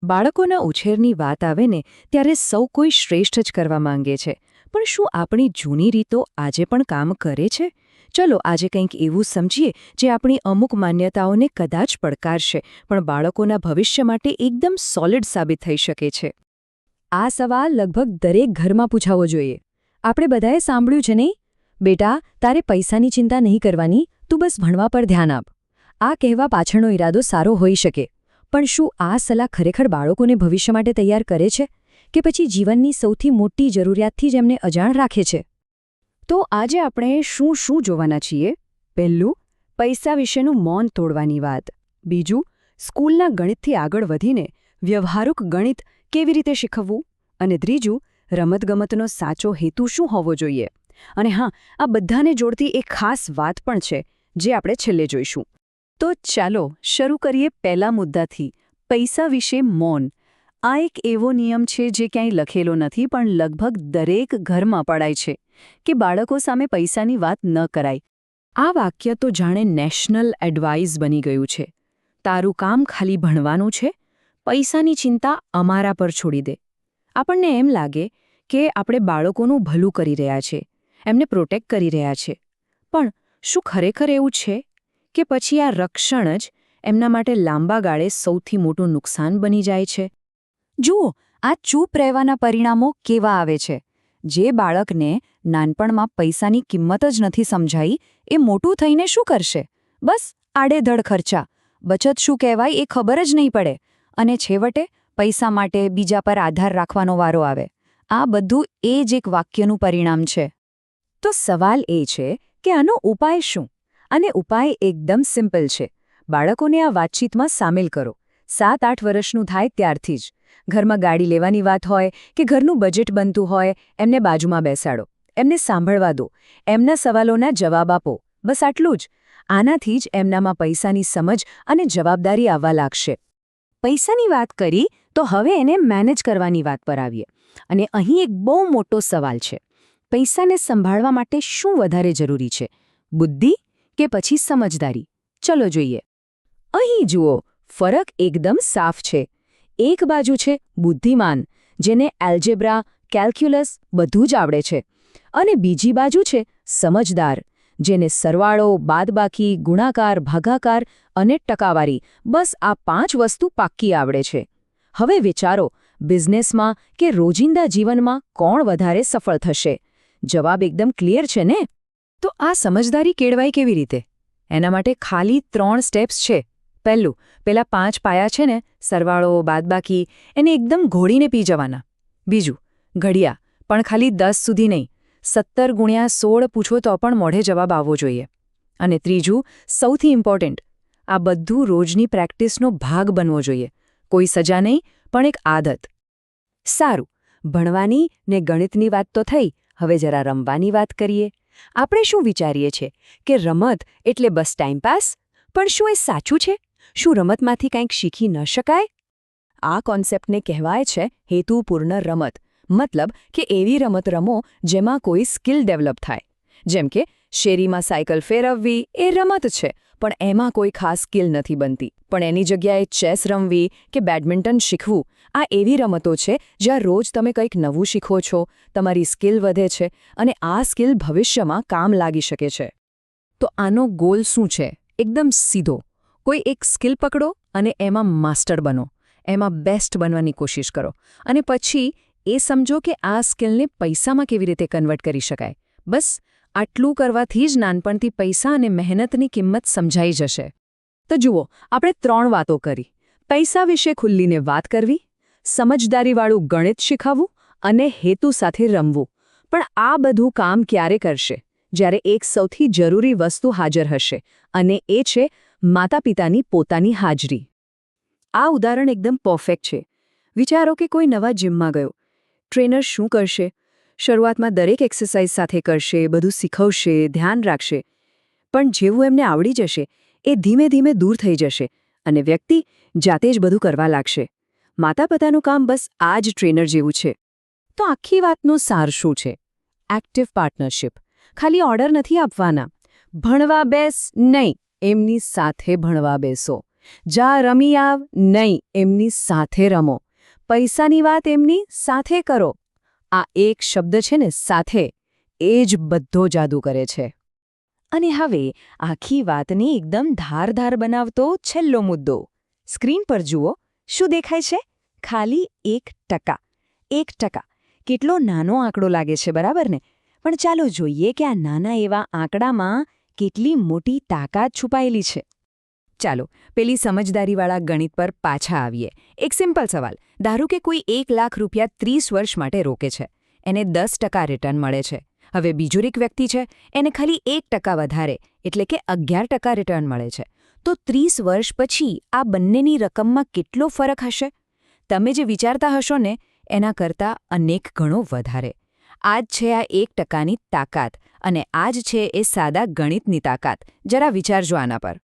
બાળકોના ઉછેરની વાત આવે ને ત્યારે સૌ કોઈ શ્રેષ્ઠ જ કરવા માંગે છે, પણ શું આપણી જૂની રીતો આજે પણ કામ કરે છે? ચલો આજે કંઈક એવું સમજીએ જે આપણી અમુક માન્યતાઓને કદાચ પડકારશે, પણ બાળકોના ભવિષ્ય માટે એકદમ સોલિડ સાબિત થઈ શકે છે. આ સવાલ લગભગ દરેક ઘરમાં પૂછાવો જોઈએ. આપણે બધાએ સાંભળ્યું છે નહીં? બેટા, તારે પૈસાની ચિંતા નહીં કરવાની, તું બસ ભણવા પર ધ્યાન આપ. આ કહેવા પાછળનો ઈરાદો સારો હોઈ શકે, પણ શું આ સલાહ ખરેખર બાળકોને ભવિષ્ય માટે તૈયાર કરે છે કે પછી જીવનની સૌથી મોટી જરૂરિયાતથી જ એમને અજાણ રાખે છે? તો આજે આપણે શું જોવાના છીએ? પહેલું, પૈસા વિશેનું મૌન તોડવાની વાત. બીજું, સ્કૂલના ગણિતથી આગળ વધીને વ્યવહારુક ગણિત કેવી રીતે શીખવવું? અને ત્રીજું, રમતગમતનો સાચો હેતુ શું હોવો જોઈએ? અને હા, આ બધાને જોડતી એક ખાસ વાત પણ છે જે આપણે છેલ્લે જોઈશું. તો ચાલો શરૂ કરીએ પહેલા મુદ્દાથી, પૈસા વિશે મૌન. આ એક એવો નિયમ છે જે ક્યાંય લખેલો નથી પણ લગભગ દરેક ઘરમાં પડાય છે કે બાળકો સામે પૈસાની વાત ન કરાય. આ વાક્ય તો જાણે નેશનલ એડવાઇસ બની ગયું છે. તારું કામ ખાલી ભણવાનું છે, પૈસાની ચિંતા અમારા પર છોડી દે. આપણને એમ લાગે કે આપણે બાળકોનું ભલું કરી રહ્યા છે, એમને પ્રોટેક્ટ કરી રહ્યા છે. પણ શું ખરેખર એવું છે કે પછી આ રક્ષણ જ એમના માટે લાંબા ગાળે સૌથી મોટું નુકસાન બની જાય છે? જુઓ, આ ચૂપ રહેવાના પરિણામો કેવા આવે છે. જે બાળકને નાનપણમાં પૈસાની કિંમત જ નથી સમજાઈ, એ મોટું થઈને શું કરશે? બસ આડેધડ ખર્ચા, બચત શું કહેવાય એ ખબર જ નહીં પડે, અને છેવટે પૈસા માટે બીજા પર આધાર રાખવાનો વારો આવે. આ બધું એ જ એક વાક્યનું પરિણામ છે. તો સવાલ એ છે કે આનો ઉપાય શું? અને ઉપાય એકદમ સિમ્પલ છે. બાળકોને આ વાતચીતમાં સામેલ કરો. 7-8 વર્ષનું થાય ત્યારથી જ. ઘરમાં ગાડી લેવાની વાત હોય કે ઘરનું બજેટ બનતું હોય, એમને બાજુમાં બેસાડો. એમને સાંભળવા દો. એમના સવાલોના જવાબ આપો. બસ આટલું જ. આનાથી જ એમનામાં પૈસાની સમજ અને જવાબદારી આવવા લાગશે. પૈસાની વાત કરી તો હવે એને મેનેજ કરવાની વાત પર આવીએ. અને અહીં એક બહુ મોટો સવાલ છે. પૈસાને સંભાળવા માટે શું વધારે જરૂરી છે? બુદ્ધિ કે પછી સમજદારી? ચલો જોઈએ. અહીં જુઓ, ફરક એકદમ સાફ છે. એક બાજુ છે બુદ્ધિમાન, જેને એલ્જેબ્રા, કેલ્ક્યુલસ બધું જ આવડે છે. અને બીજી બાજુ છે સમજદાર, જેને સરવાળો, બાદબાકી, ગુણાકાર, ભાગાકાર અને ટકાવારી, બસ આ 5 વસ્તુ પાક્કી આવડે છે. હવે વિચારો, બિઝનેસમાં કે રોજિંદા જીવનમાં કોણ વધારે સફળ થશે? જવાબ એકદમ ક્લિયર છે ને? તો આ સમજદારી કેળવાય કેવી રીતે? એના માટે ખાલી 3 સ્ટેપ્સ છે. પહેલું, પેલા 5 પાયા છે ને, સરવાળો, બાદબાકી, એને એકદમ ઘોડીને પી જવાના. બીજું, ઘડિયા, પણ ખાલી 10 સુધી નહીં, 17 ગુણ્યા 16 પૂછો તો પણ મોઢે જવાબ આવવો જોઈએ. અને ત્રીજું, સૌથી ઇમ્પોર્ટન્ટ, આ બધું રોજની પ્રેક્ટિસનો ભાગ બનવો જોઈએ. કોઈ સજા નહીં, પણ એક આદત. સારું, ભણવાની ને ગણિતની વાત તો થઈ, હવે જરા રમવાની વાત કરીએ. આપણે શું વિચારીએ છીએ કે રમત એટલે બસ ટાઈમપાસ? પણ શું એ સાચું છે? શું રમતમાંથી કંઈક શીખી ન શકાય? આ કોન્સેપ્ટને કહેવાય છે હેતુપૂર્ણ રમત. મતલબ કે એવી રમત રમો જેમાં કોઈ સ્કિલ ડેવલપ થાય. જેમ કે શેરીમાં સાયકલ ફેરવવી એ રમત છે, પણ એમાં કોઈ ખાસ સ્કિલ નથી બનતી. પણ એની જગ્યાએ ચેસ રમવી કે બેડમિન્ટન શીખવું, આ એવી રમતો છે જ્યાં રોજ તમે કંઈક નવું શીખો છો, તમારી સ્કિલ વધે છે અને આ સ્કિલ ભવિષ્યમાં કામ લાગી શકે છે. તો આનો ગોલ શું છે? એકદમ સીધો. કોઈ એક સ્કિલ પકડો અને એમાં માસ્ટર બનો. એમાં બેસ્ટ બનવાની કોશિશ કરો. અને પછી એ સમજો કે આ સ્કિલને પૈસામાં કેવી રીતે કન્વર્ટ કરી શકાય. બસ આટલું કરવાથી જ નાનપણથી પૈસા અને મહેનતની કિંમત સમજાઈ જશે. તો જુઓ, આપણે 3 વાતો કરી. પૈસા વિશે ખુલ્લીને વાત કરવી, સમજદારીવાળું ગણિત શીખવવું અને હેતુ સાથે રમવું. પણ આ બધું કામ ક્યારે કરશે? જ્યારે એક સૌથી જરૂરી વસ્તુ હાજર હશે, અને એ છે માતા-પિતાની પોતાની હાજરી. આ ઉદાહરણ એકદમ પરફેક્ટ છે. વિચારો કે કોઈ નવા જિમમાં ગયો. ટ્રેનર શું કરશે? શરૂઆતમાં દરેક એક્સરસાઇઝ સાથે કરશે, બધું શીખવશે, ધ્યાન રાખશે. પણ જેવું એમને આવડી જશે, એ ધીમે ધીમે દૂર થઈ જશે અને વ્યક્તિ જાતે જ બધું કરવા લાગશે. માતા-પિતાનું કામ બસ આ જ ટ્રેનર જેવું છે. તો આખી વાતનો સાર શું છે? Active partnership. ખાલી ઓર્ડર નથી આપવાના. ભણવા બેસ નહીં, એમની સાથે ભણવા બેસો. જા રમી આવ નહીં, એમની સાથે રમો. પૈસાની વાત એમની સાથે કરો. આ એક શબ્દ છે ને, સાથે, એ જ બધો જાદુ કરે છે. અને હવે આખી વાતને એકદમ ધારદાર બનાવતો છેલ્લો મુદ્દો. સ્ક્રીન પર જુઓ, શું દેખાય છે? ખાલી 1%. 1%. કેટલો નાનો આંકડો લાગે છે, બરાબર ને? પણ ચાલો જોઈએ કે આ નાના એવા આંકડામાં કેટલી મોટી તાકાત છુપાયેલી છે. ચાલો પેલી સમજદારીવાળા ગણિત પર પાછા આવીએ. એક સિમ્પલ સવાલ. ધારો કે કોઈ 1 લાખ રૂપિયા 30 વર્ષ માટે રોકે છે. એને 10% રિટર્ન મળે છે. હવે બીજો એક વ્યક્તિ છે, એને ખાલી 1% વધારે, એટલે કે 11% રિટર્ન મળે છે. તો 30 વર્ષ પછી આ બંનેની રકમમાં કેટલો ફરક હશે? તમે જે વિચારતા હશો ને, એના કરતાં અનેક ગણો વધારે. આ જ છે આ 1%ની તાકાત, અને આ જ છે એ સાદા ગણિતની તાકાત. જરા વિચારજો આના પર.